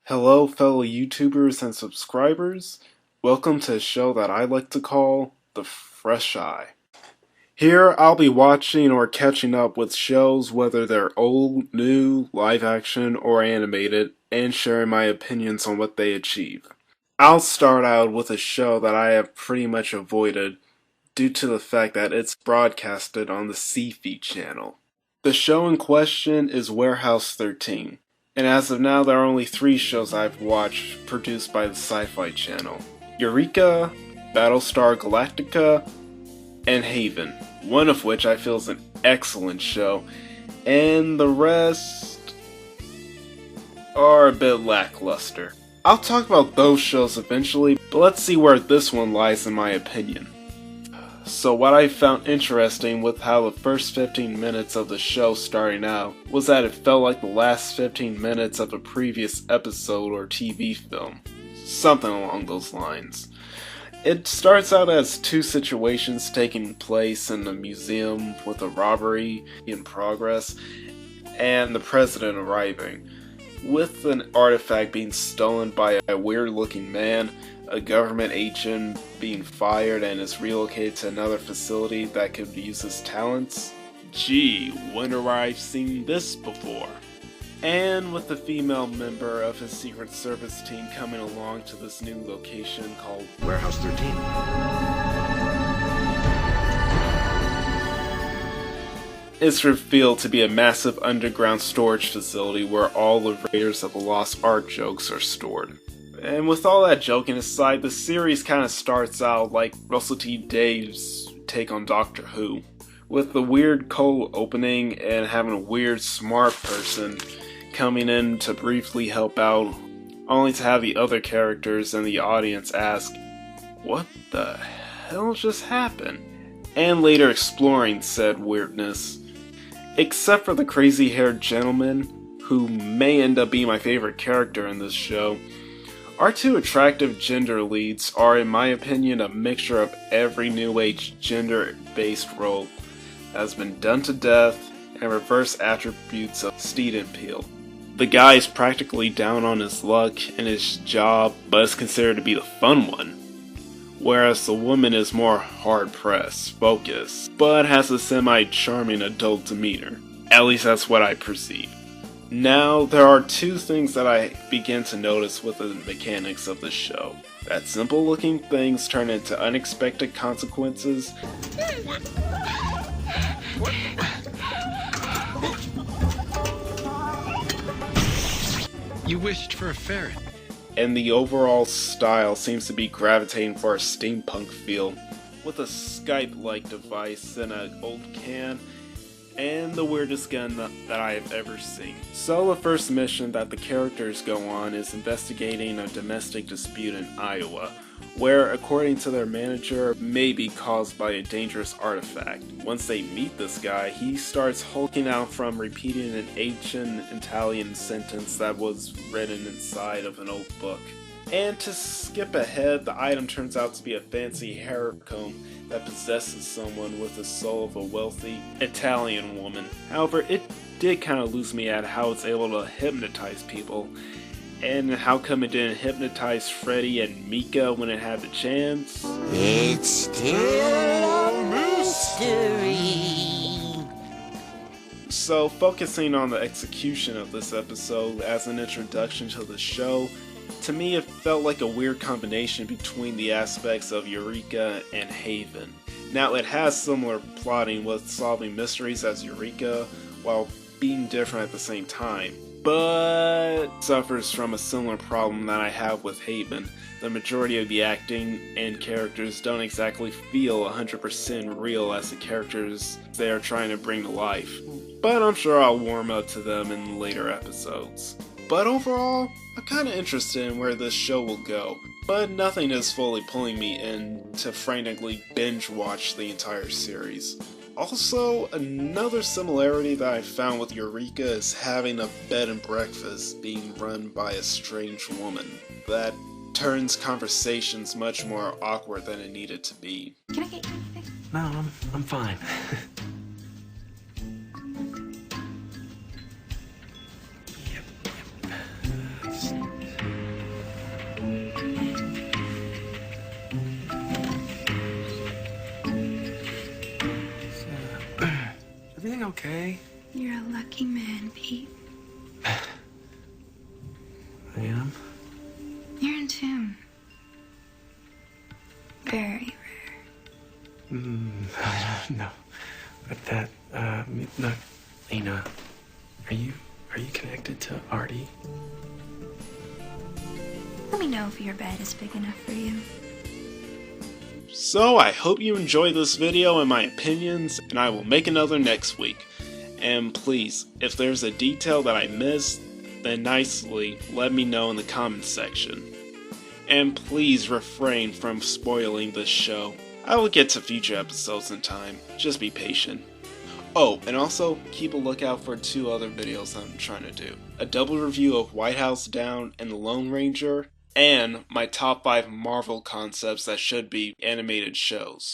Hello, fellow YouTubers and subscribers. Welcome to a show that I like to call The Fresh Eye. Here, I'll be watching or catching up with shows, whether they're old, new, live action, or animated, and sharing my opinions on what they achieve. I'll start out with a show that I have pretty much avoided due to the fact that it's broadcasted on the SyFy channel. The show in question is Warheouse 13. And as of now, there are only 3 shows I've watched produced by the Sci-Fi channel. Eureka, Battlestar Galactica, and Haven, one of which I feel is an excellent show, and the rest are a bit lackluster. I'll talk about those shows eventually, but let's see where this one lies in my opinion. So what I found interesting with how the first 15 minutes of the show starting out was that it felt like the last 15 minutes of a previous episode or TV film. Something along those lines. It starts out as 2 situations taking place in a museum with a robbery in progress and the president arriving, with an artifact being stolen by a weird looking man, a government agent being fired and is relocated to another facility that could use his talents. Gee, wonder where I've seen this before. And with the female member of his Secret Service team coming along to this new location called Warheouse 13. It's revealed to be a massive underground storage facility where all the Raiders of the Lost Ark jokes are stored. And with all that joking aside, the series kind of starts out like Russell T Davies' take on Doctor Who, with the weird cold opening and having a weird smart person coming in to briefly help out, only to have the other characters and the audience ask, "What the hell just happened?" and later exploring said weirdness. Except for the crazy-haired gentleman, who may end up being my favorite character in this show, our 2 attractive gender leads are, in my opinion, a mixture of every new age gender-based role that has been done to death and reverse attributes of Steed and Peel. The guy is practically down on his luck in his job, but is considered to be the fun one, whereas the woman is more hard-pressed, focused, but has a semi-charming adult demeanor. At least that's what I perceive. Now, there are 2 things that I begin to notice with the mechanics of the show. That simple looking things turn into unexpected consequences. You wished for a ferret. And the overall style seems to be gravitating for a steampunk feel, with a Skype-like device in an old can, and the weirdest gun that I have ever seen. So the first mission that the characters go on is investigating a domestic dispute in Iowa, where, according to their manager, may be caused by a dangerous artifact. Once they meet this guy, he starts hulking out from repeating an ancient Italian sentence that was written inside of an old book. And to skip ahead, the item turns out to be a fancy hair comb that possesses someone with the soul of a wealthy Italian woman. However, it did kind of lose me at how it's able to hypnotize people, and how come it didn't hypnotize Freddy and Mika when it had the chance? It's still a mystery. So, focusing on the execution of this episode as an introduction to the show, to me it felt like a weird combination between the aspects of Eureka and Haven. Now, it has similar plotting with solving mysteries as Eureka, while being different at the same time, but suffers from a similar problem that I have with Haven. The majority of the acting and characters don't exactly feel 100% real as the characters they are trying to bring to life, but I'm sure I'll warm up to them in later episodes. But overall, I'm kinda interested in where this show will go, but nothing is fully pulling me in to frantically binge watch the entire series. Also, another similarity that I found with Eureka is having a bed and breakfast being run by a strange woman that turns conversations much more awkward than it needed to be. Can I get you anything? No, I'm fine. okay. You're a lucky man, Pete. I am? You're in tune. Very rare. No. But that, no, Lena, are you connected to Artie? Let me know if your bed is big enough for you. So I hope you enjoyed this video and my opinions, and I will make another next week. And please, if there's a detail that I missed, then nicely let me know in the comments section. And please refrain from spoiling this show. I will get to future episodes in time, just be patient. Oh, and also keep a lookout for 2 other videos I'm trying to do. A double review of Warheouse Down and The Lone Ranger, and my top 5 Marvel concepts that should be animated shows.